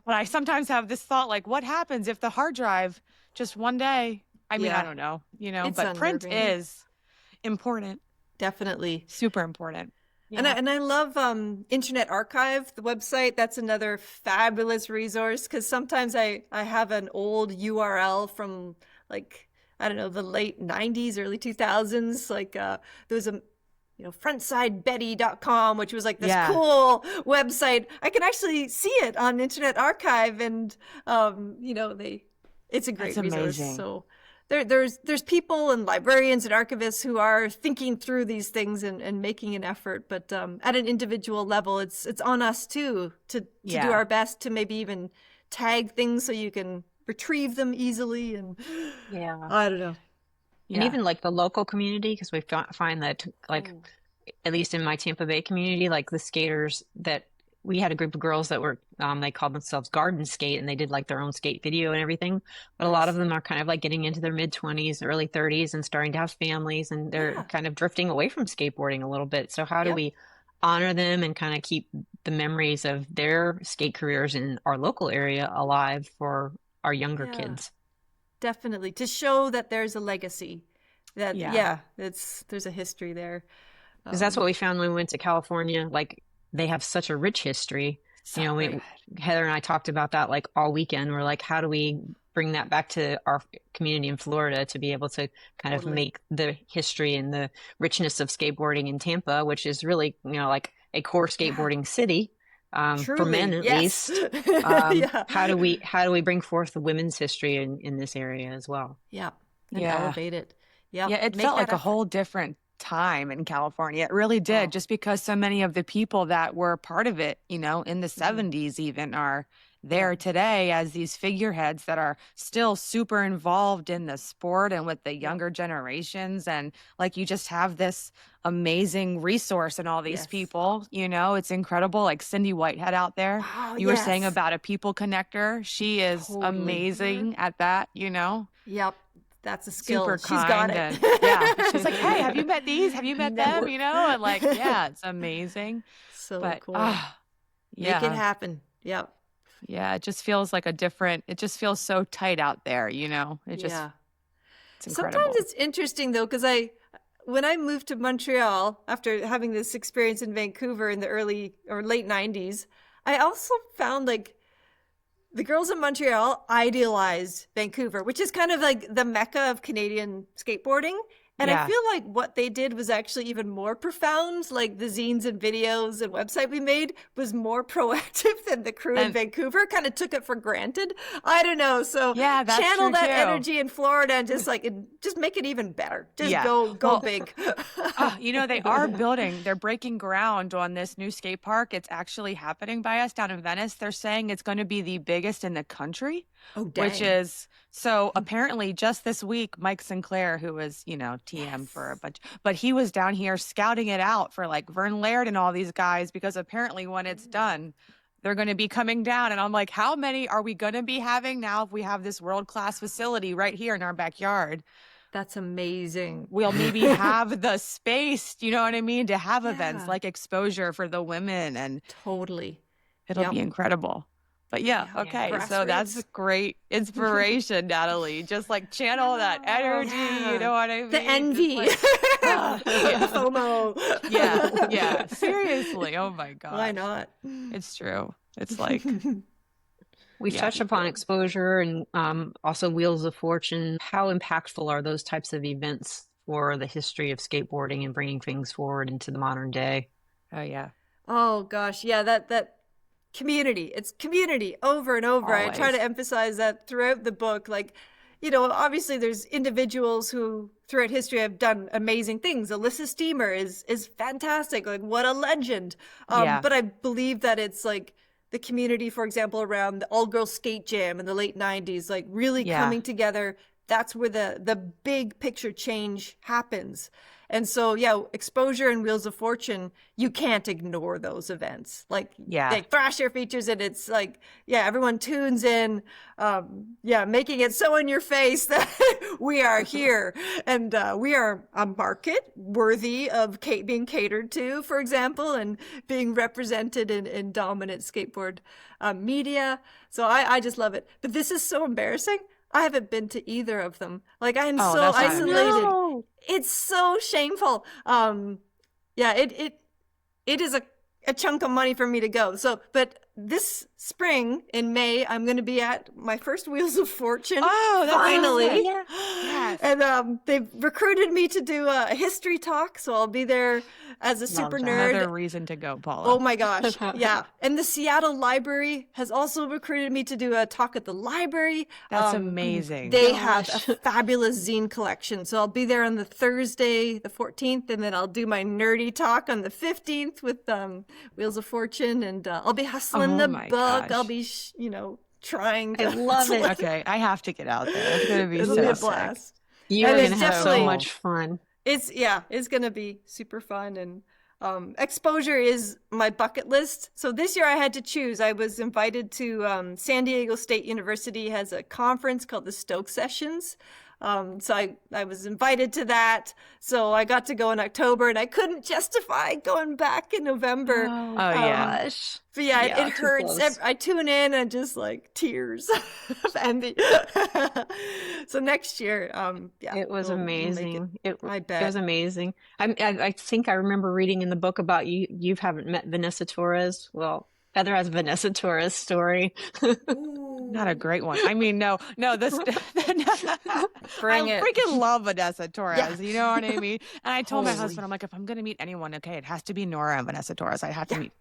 But I sometimes have this thought, like, what happens if the hard drive just one day, I mean, I don't know, It's but print unnerving. is important. Definitely. Super important. And I love Internet Archive, the website. That's another fabulous resource, because sometimes I have an old URL from, like, I don't know, the late 90s, early 2000s. Like there was a, frontsidebetty.com, which was like this cool website. I can actually see it on Internet Archive, and it's a great resource. Amazing. So there's people and librarians and archivists who are thinking through these things and making an effort. But at an individual level, it's on us too to do our best to maybe even tag things so you can retrieve them easily. And I don't know. And even like the local community, because we find that, like, at least in my Tampa Bay community, like the skaters that we had a group of girls that were, they called themselves Garden Skate, and they did like their own skate video and everything. But a lot of them are kind of like getting into their mid 20s, early 30s, and starting to have families, and they're kind of drifting away from skateboarding a little bit. So how do we honor them and kind of keep the memories of their skate careers in our local area alive for our younger kids? Definitely, to show that there's a legacy, that there's a history there. Because that's what we found when we went to California. Like, they have such a rich history. Heather and I talked about that like all weekend. We're like, how do we bring that back to our community in Florida to be able to kind of make the history and the richness of skateboarding in Tampa, which is really, like a core skateboarding city. For men at least. How do we bring forth the women's history in this area as well? And elevate it. It felt like a whole different time in California. It really did, just because so many of the people that were part of it, in the 70s even, are there today as these figureheads that are still super involved in the sport and with the younger generations. And like, you just have this amazing resource in all these people, you know, it's incredible. Like Cindy Whitehead out there, you were saying about a people connector. She is amazing at that, you know? Yep. That's a skill. Super She's kind. got it. And, she's like, hey, have you met these? Have you met them? You know? And like, yeah, it's amazing. So cool. Yeah. Make it happen. Yep. Yeah. It just feels like it just feels so tight out there, you know? It just, it's incredible. Sometimes it's interesting though, because when I moved to Montreal after having this experience in Vancouver in the early or late 90s, I also found like the girls in Montreal idealized Vancouver, which is kind of like the mecca of Canadian skateboarding. And I feel like what they did was actually even more profound. Like the zines and videos and website we made was more proactive than the crew in Vancouver. Kind of took it for granted. I don't know. So channel that energy in Florida and just make it even better. Just go big. You know, they're breaking ground on this new skate park. It's actually happening by us down in Venice. They're saying it's going to be the biggest in the country. Oh, dang. Which is, so apparently just this week, Mike Sinclair, who was, you know, TM for a bunch, but he was down here scouting it out for like Vern Laird and all these guys, because apparently when it's done, they're going to be coming down. And I'm like, how many are we going to be having now if we have this world-class facility right here in our backyard? That's amazing. We'll maybe have the space, you know what I mean, to have events like Exposure for the women, and it'll be incredible. But okay, so that's great inspiration, Natalie. Just like channel that energy, you know what I mean? The envy. FOMO. Yeah. Seriously, oh my God. Why not? It's true. It's like... We've touched upon Exposure and also Wheels of Fortune. How impactful are those types of events for the history of skateboarding and bringing things forward into the modern day? Oh, yeah. Oh, gosh. Yeah, that community. It's community over and over. Always. I try to emphasize that throughout the book. Like, you know, obviously there's individuals who throughout history have done amazing things. Alyssa Steamer is fantastic. Like, what a legend. But I believe that it's like the community, for example, around the all-girls skate jam in the late 90s, like really coming together. That's where the big picture change happens. And so, Exposure and Wheels of Fortune, you can't ignore those events. Like, they thrash their features, and it's like, everyone tunes in, making it so in your face that we are here. And we are a market worthy of being catered to, for example, and being represented in dominant skateboard media. So I just love it. But this is so embarrassing. I haven't been to either of them. Like, I am so isolated. No. It's so shameful. It is a chunk of money for me to go. So, but this spring in May, I'm going to be at my first Wheels of Fortune. Oh, finally! Awesome. Yes. And they've recruited me to do a history talk, so I'll be there as a super nerd. Another reason to go, Paula. Oh my gosh, yeah! And the Seattle Library has also recruited me to do a talk at the library. That's amazing. They have a fabulous zine collection, so I'll be there on the Thursday, the 14th, and then I'll do my nerdy talk on the 15th with Wheels of Fortune, and I'll be hustling the book. Gosh. I'll be, trying to... I love it. Okay, I have to get out there. It's going to be It'll be a blast. You're going to have so much fun. It's going to be super fun. And Exposure is my bucket list. So this year I had to choose. I was invited to San Diego State University has a conference called the Stoke Sessions. So I was invited to that. So I got to go in October, and I couldn't justify going back in November. Oh gosh. But it hurts. I tune in and just like tears of envy. So next year, it was amazing. I bet it was amazing. I think I remember reading in the book about you. You haven't met Vanessa Torres. Well, Heather has Vanessa Torres' story. Not a great one. I mean, no. This I freaking love Vanessa Torres. You know what I mean? And I told my husband, I'm like, if I'm going to meet anyone, okay, it has to be Nora and Vanessa Torres. I have to meet,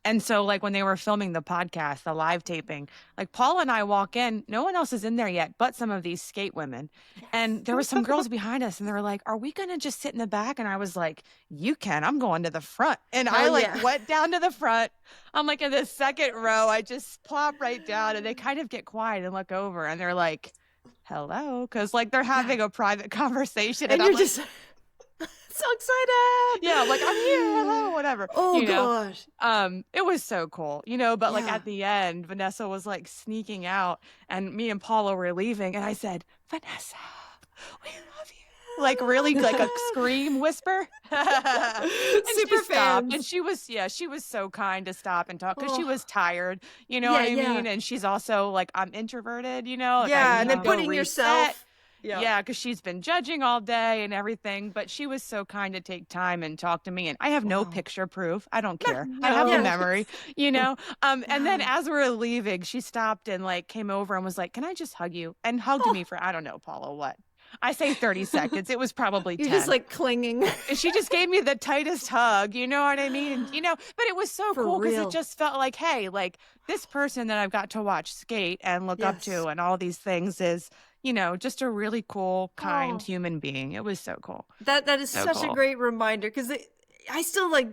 And so, like, when they were filming the podcast, the live taping, like, Paula and I walk in, no one else is in there yet, but some of these skate women. And there were some girls behind us, and they were like, are we going to just sit in the back? And I was like, you can. I'm going to the front. And I went down to the front. I'm like in the second row. I just plop right down and they kind of get quiet and look over and they're like, hello. Cause like they're having a private conversation. And I'm you're like, just so excited. yeah, I'm like, I'm here, hello, whatever. Oh gosh. It was so cool, but like at the end, Vanessa was like sneaking out and me and Paula were leaving and I said, Vanessa, we love you. Like really like a scream whisper. And Super fans. And she was so kind to stop and talk because she was tired, what I mean? And she's also like, I'm introverted, like, and then putting yourself. Yeah, because she's been judging all day and everything, but she was so kind to take time and talk to me. And I have no picture proof. I don't care. I have the memory, And then as we were leaving, she stopped and like came over and was like, can I just hug you? And hugged me for, I don't know, Paula, what? I say 30 seconds. It was probably 10. You're just like clinging. And she just gave me the tightest hug, you know what I mean? And, but it was so cool because it just felt like, hey, like this person that I've got to watch skate and look up to and all these things is, just a really cool, kind human being. It was so cool. That is so such a great reminder because I still like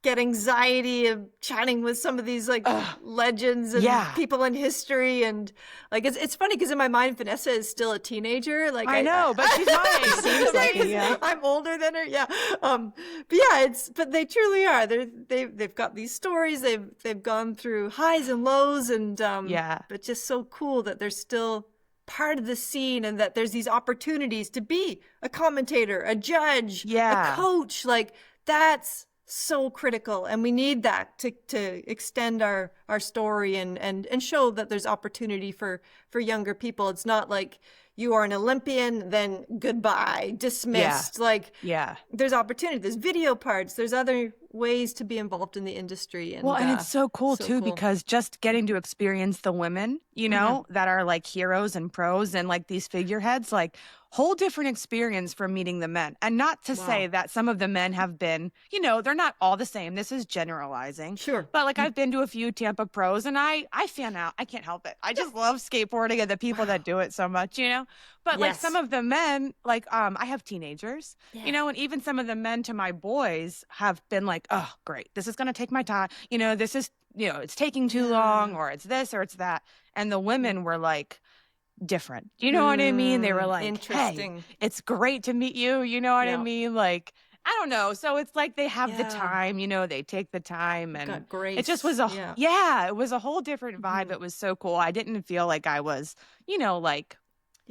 get anxiety of chatting with some of these like legends and people in history, and like it's funny because in my mind Vanessa is still a teenager. Like I know, but she's not. Seems like I'm older than her. Yeah. But they truly are. They've got these stories. They've gone through highs and lows, and but just so cool that they're still part of the scene and that there's these opportunities to be a commentator, a judge, a coach. Like that's so critical, and we need that to extend our story and show that there's opportunity for younger people. It's not like you are an Olympian, then goodbye, dismissed. There's opportunity, there's video parts, there's other ways to be involved in the industry. And and it's so cool too because just getting to experience the women, that are like heroes and pros and like these figureheads, like whole different experience from meeting the men. And not to say that some of the men have been, they're not all the same. This is generalizing. Sure. But like I've been to a few Tampa pros and I fan out. I can't help it. I just love skateboarding and the people that do it so much, But like some of the men, like I have teenagers, and even some of the men to my boys have been like, oh, great. This is going to take my time. This is, it's taking too long, or it's this or it's that. And the women were like, different. You know what I mean? They were like, interesting. Hey, it's great to meet you. You know what I mean? Like, I don't know. So it's like they have the time, they take the time, and it just was it was a whole different vibe. It was so cool. I didn't feel like I was,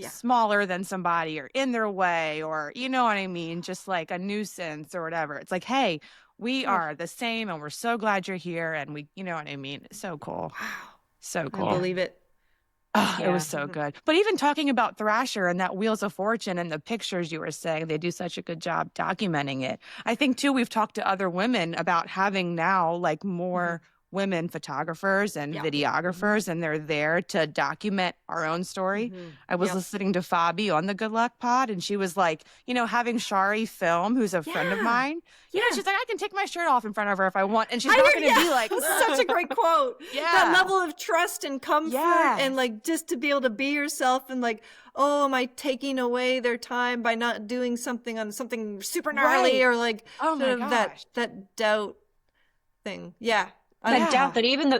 smaller than somebody or in their way or, you know what I mean? Just like a nuisance or whatever. It's like, hey, we are the same and we're so glad you're here. And we, you know what I mean? It's so cool. Wow. So cool. I believe it. Oh, it was so good. But even talking about Thrasher and that Wheels of Fortune and the pictures you were saying, they do such a good job documenting it. I think, too, we've talked to other women about having now like more women photographers and videographers, and they're there to document our own story. I was listening to Fabi on the Good Luck Pod, and she was like, having Shari film, who's a friend of mine. She's like, I can take my shirt off in front of her if I want, and she's not going to be like, such a great quote. That level of trust and comfort, and like just to be able to be yourself, and like, oh, am I taking away their time by not doing something on something super gnarly, or like that doubt thing. That doubt that even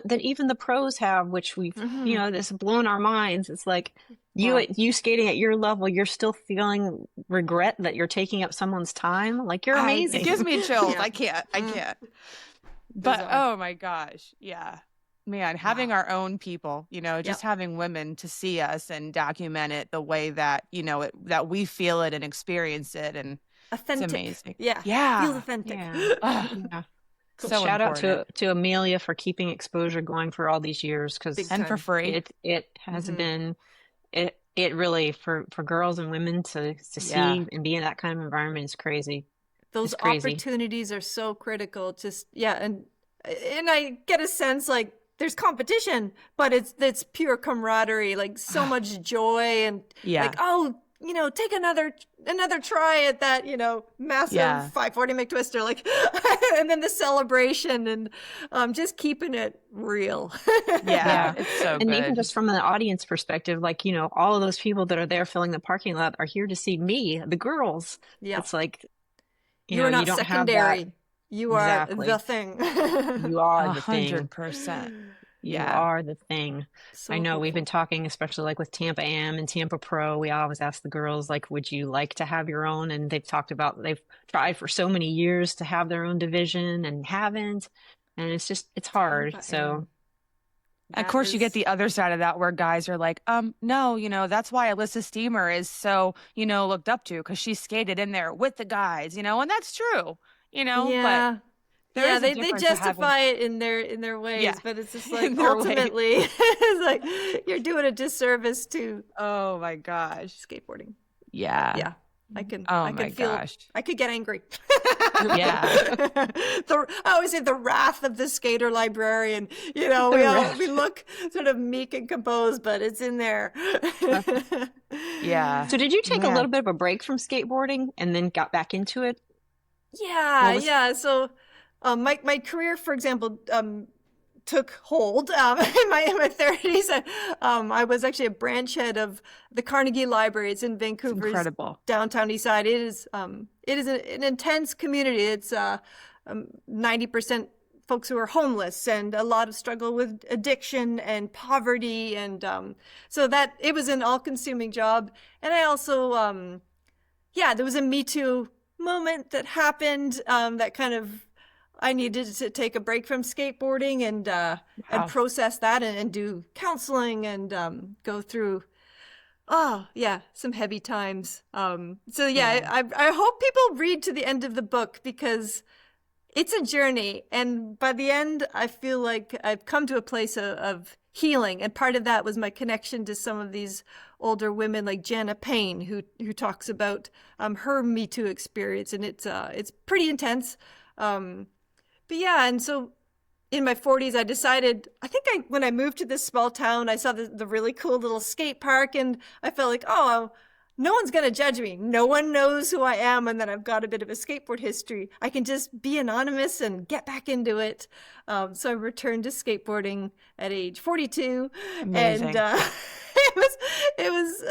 the pros have, which we've this blown our minds. It's like you skating at your level, you're still feeling regret that you're taking up someone's time. Like you're amazing. It gives me chills. I can't. But oh my gosh, man, having our own people, just having women to see us and document it the way that that we feel it and experience it, and authentic. It's amazing. Feels authentic. Cool. So shout out to Amelia for keeping exposure going for all these years, and for free. It has been it really for girls and women to see and be in that kind of environment is crazy. Those opportunities are so critical. Just and I get a sense like there's competition, but it's pure camaraderie, like so much joy and like take another try at that, massive 540 McTwister, like, and then the celebration and just keeping it real. It's so and good. even just from an audience perspective, like, all of those people that are there filling the parking lot are here to see me, the girls. It's like, you're not you don't secondary. You are Exactly. the thing. You are the thing. 100%. You Yeah. are the thing. So I know hopeful. we've been talking, especially like with Tampa Am and Tampa Pro. We always ask the girls, like, would you like to have your own? And they've talked about they've tried for so many years to have their own division and haven't. And it's hard. Tampa So Am. Of That course, you get is, the other side of that where guys are like, no, that's why Alyssa Steamer is so, looked up to because she skated in there with the guys, and that's true, but yeah. there Yeah, is a they difference of having, justify it in their ways, yeah, but it's just in like their way. ultimately it's like you're doing a disservice to Oh my gosh. skateboarding. Yeah. Yeah. I can Oh my feel gosh. I could get angry. Yeah. I always say the wrath of the skater librarian. We look sort of meek and composed, but it's in there. Yeah. So did you take a Man. little bit of a break from skateboarding and then got back into it? Yeah. So my career, for example, took hold in my 30s. I was actually a branch head of the Carnegie Library. It's in Vancouver's incredible. downtown east side. It is an intense community. It's 90% folks who are homeless and a lot of struggle with addiction and poverty. And so that it was an all-consuming job. And I also, there was a Me Too moment that happened that kind of I needed to take a break from skateboarding and process that and do counseling and go through some heavy times. I hope people read to the end of the book because it's a journey, and by the end I feel like I've come to a place of healing, and part of that was my connection to some of these older women like Jana Payne who talks about her Me Too experience, and it's pretty intense. And so in my 40s, I decided, when I moved to this small town, I saw the really cool little skate park, and I felt like, no one's going to judge me. No one knows who I am, and that I've got a bit of a skateboard history. I can just be anonymous and get back into it. So I returned to skateboarding at age 42. Amazing. And it was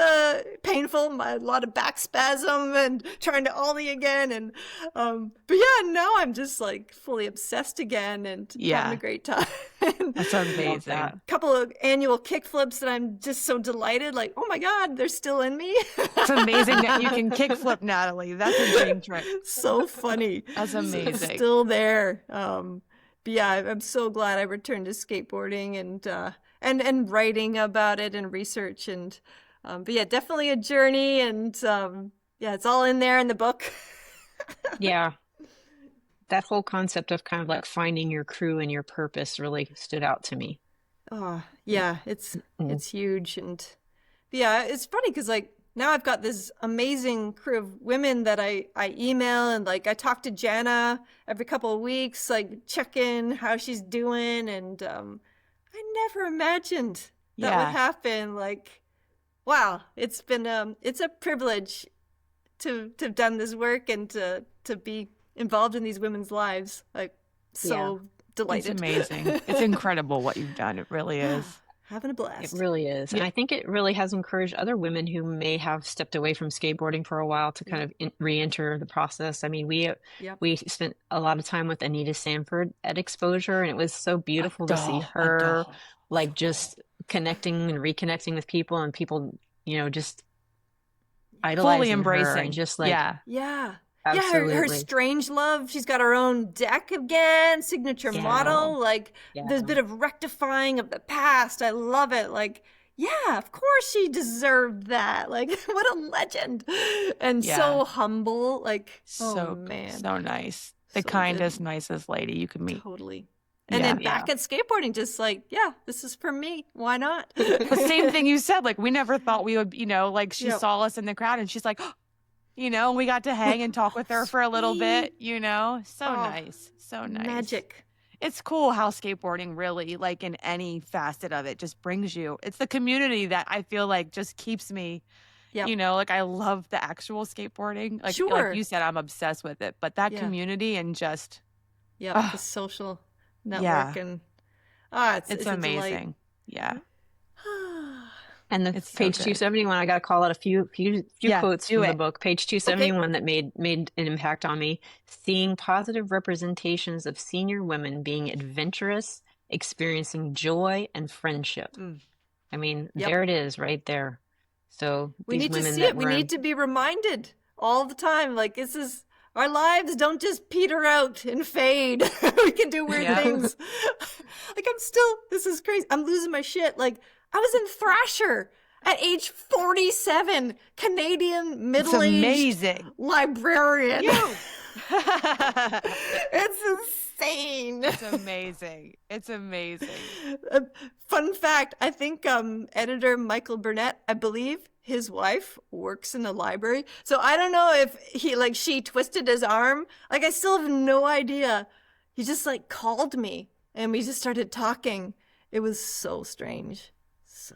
painful, a lot of back spasm and trying to ollie again. Now I'm just like fully obsessed again and having a great time. That's amazing. A couple of annual kickflips that I'm just so delighted, like, oh my God, they're still in me. It's amazing that you can kickflip, Natalie. That's a dream trick. So funny. That's amazing. It's still there. I'm so glad I returned to skateboarding and writing about it and research definitely a journey, and it's all in there in the book. Yeah. That whole concept of kind of like finding your crew and your purpose really stood out to me. Oh, yeah, it's huge. And it's funny because like now I've got this amazing crew of women that I email, and like I talk to Jana every couple of weeks, like check in how she's doing. And I never imagined that would happen. Like, wow, it's been it's a privilege to have done this work and to be involved in these women's lives. Like, so delighted. It's amazing. It's incredible what you've done. It really is. Having a blast. It really is. And I think it really has encouraged other women who may have stepped away from skateboarding for a while to kind of re-enter the process. I mean, we spent a lot of time with Anita Sanford at Exposure, and it was so beautiful to see her like just connecting and reconnecting with people, and people, just idolizing fully embracing her and just like Absolutely. Her Strange Love. She's got her own deck again, signature model. Like, there's a bit of rectifying of the past. I love it. Like, of course she deserved that. Like, what a legend. And so humble. Like, man. So nice. The kindest, nicest lady you could meet. Totally. And then back at skateboarding, just like, this is for me. Why not? The same thing you said. Like, we never thought we would, like she saw us in the crowd and she's like, we got to hang and talk with her for a little bit, so nice. So nice. Magic. It's cool how skateboarding really, like in any facet of it, just brings you. It's the community that I feel like just keeps me, like I love the actual skateboarding. Like, like you said, I'm obsessed with it. But that community and just. The social network and. It's amazing. Yeah. And the It's so page good. 271, I got to call out a few quotes from the book. Page 271 that made an impact on me. Seeing positive representations of senior women being adventurous, experiencing joy and friendship. I mean, there it is right there. So we these need to women see that it. We need to be reminded all the time. Like, this is, our lives don't just peter out and fade. We can do weird things. Like, this is crazy. I'm losing my shit. Like, I was in Thrasher at age 47, Canadian middle-aged librarian. It's insane. It's amazing. It's amazing. Fun fact, I think editor Michael Burnett, I believe his wife works in a library. So I don't know if she twisted his arm. Like, I still have no idea. He just called me and we just started talking. It was so strange.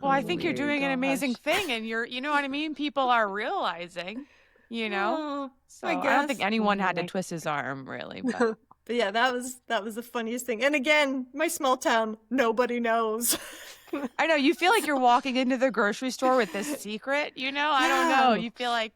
Well, I think you're doing an amazing thing, and you know what I mean? People are realizing, So I don't think anyone had to twist his arm, really. But yeah, that was the funniest thing. And again, my small town, nobody knows. I know, you feel like you're walking into the grocery store with this secret, I don't know. You feel like,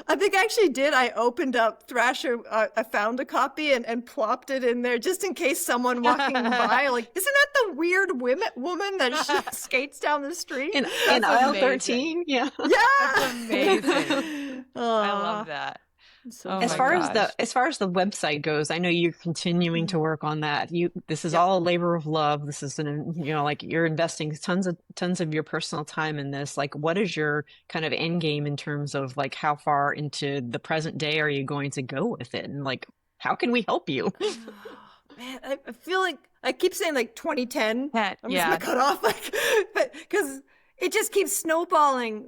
I think I actually did. I opened up Thrasher. I found a copy and plopped it in there just in case someone walking by, like, isn't that the weird woman that skates down the street? In aisle 13? Yeah. Yeah. That's amazing. I love that. So as far as the website goes, I know you're continuing to work on that. This is all a labor of love. This is you're investing tons of your personal time in this. Like, what is your kind of end game in terms of how far into the present day are you going to go with it, and how can we help you? Man, I feel like I keep saying 2010. I'm just gonna cut off but because it just keeps snowballing.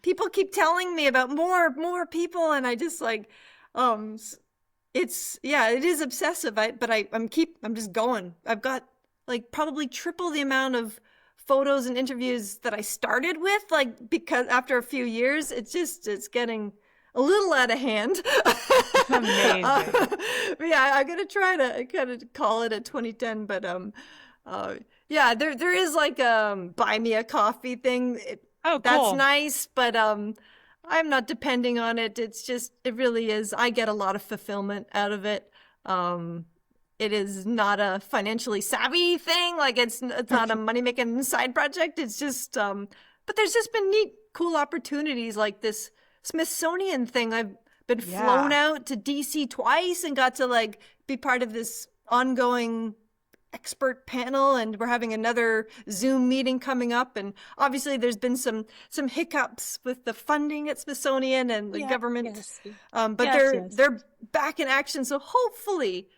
People keep telling me about more people, and I just it is obsessive. I'm just going. I've got probably triple the amount of photos and interviews that I started with, because after a few years, it's getting a little out of hand. Amazing. I'm gonna try to kind of call it a 2010, but there is buy me a coffee thing. Oh, cool. That's nice, but I'm not depending on it. It's just, it really is. I get a lot of fulfillment out of it. It is not a financially savvy thing. It's not a money-making side project. It's just, but there's just been neat, cool opportunities like this Smithsonian thing. I've been flown out to DC twice and got to be part of this ongoing expert panel, and we're having another Zoom meeting coming up, and obviously there's been some hiccups with the funding at Smithsonian and the government, but they're back in action, so hopefully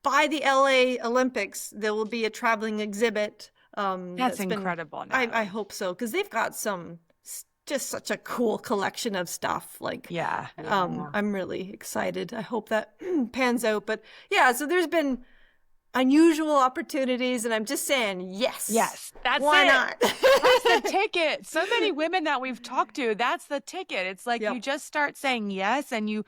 by the LA Olympics there will be a traveling exhibit. That's incredible. I hope so, because they've got just such a cool collection of stuff. I'm really excited. I hope that pans out. But so there's been unusual opportunities, and I'm just saying yes, that's why it. not? That's the ticket. So many women that we've talked to, that's the ticket. It's you just start saying yes, and you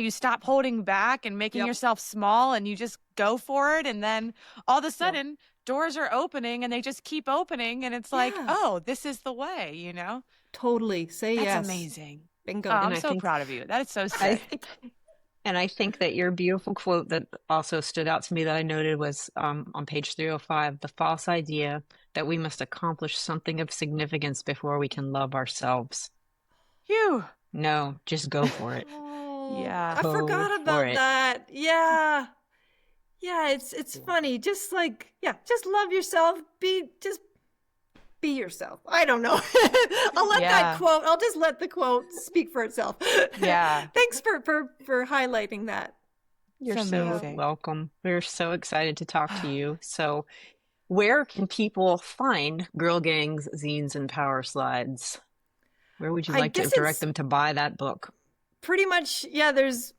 stop holding back and making yourself small, and you just go for it, and then all of a sudden doors are opening, and they just keep opening, and it's oh, this is the way. Totally. Say yes. That's amazing. Bingo. I'm so proud of you. That is so sick. And I think that your beautiful quote that also stood out to me that I noted was on page 305, the false idea that we must accomplish something of significance before we can love ourselves. Phew. No, just go for it. I forgot about that. Yeah, it's funny. Just just love yourself. Be yourself. I don't know. I'll just let the quote speak for itself. Yeah. Thanks for highlighting that. You're so welcome. We're so excited to talk to you. So where can people find Girl Gangs, Zines, and Powerslides? Where would you like to direct them to buy that book? Pretty much, there's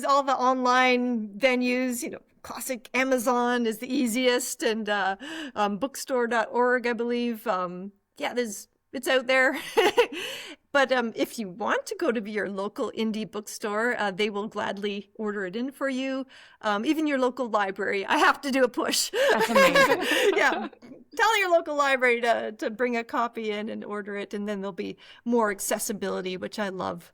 all the online venues, classic Amazon is the easiest, and bookstore.org, I believe. It's out there. But if you want to go to your local indie bookstore, they will gladly order it in for you. Even your local library. I have to do a push. That's amazing. tell your local library to bring a copy in and order it, and then there'll be more accessibility, which I love.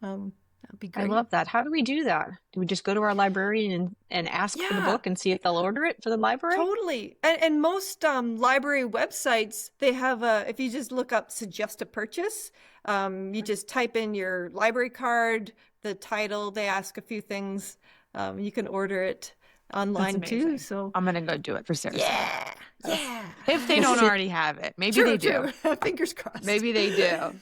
That'd be great. I love that. How do we do that? Do we just go to our librarian and ask for the book and see if they'll order it for the library? Totally. And most library websites, they have if you just look up suggest a purchase, you just type in your library card, the title, they ask a few things. You can order it online too. So I'm gonna go do it for Sarah. Yeah. If they don't already have it, maybe they do. Fingers crossed. Maybe they do.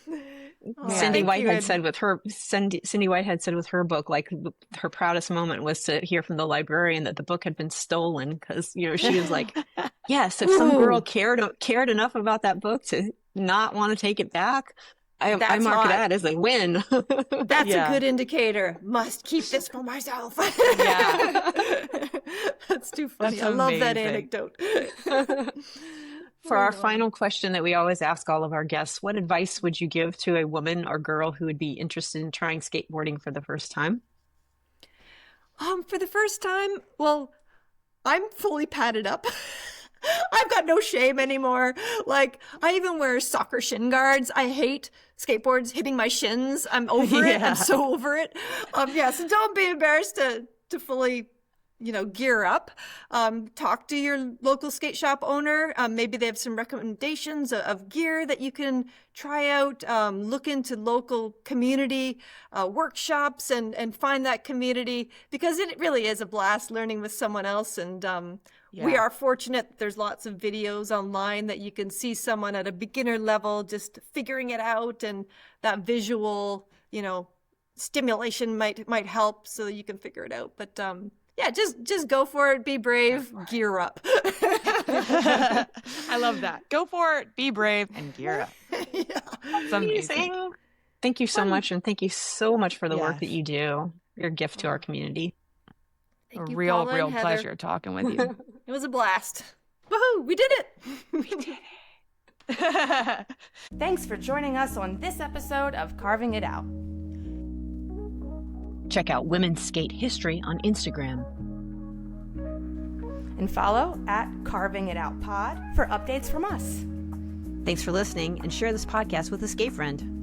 Cindy Whitehead said with her book, like her proudest moment was to hear from the librarian that the book had been stolen, because she was like, yes, if some girl cared enough about that book to not want to take it back, I mark that as a win. That's a good indicator. Must keep this for myself. That's too funny. I love that anecdote. For our final question that we always ask all of our guests, what advice would you give to a woman or girl who would be interested in trying skateboarding for the first time? For the first time, well, I'm fully padded up. I've got no shame anymore. Like, I even wear soccer shin guards. I hate skateboards hitting my shins. I'm over it. I'm so over it. So don't be embarrassed to fully gear up. Talk to your local skate shop owner. Maybe they have some recommendations of gear that you can try out. Look into local community workshops and find that community, because it really is a blast learning with someone else. And we are fortunate. There's lots of videos online that you can see someone at a beginner level just figuring it out, and that visual, stimulation might help so that you can figure it out. But just go for it. Be brave. Gear up. I love that. Go for it. Be brave and gear up. It's amazing. Thank you so much, and thank you so much for the work that you do. You're a gift to our community. Thank you, real Paula and pleasure talking with you. It was a blast. Woohoo! We did it. We did it. Thanks for joining us on this episode of Carving It Out. Check out Women's Skate History on Instagram. And follow at Carving It Out Pod for updates from us. Thanks for listening, and share this podcast with a skate friend.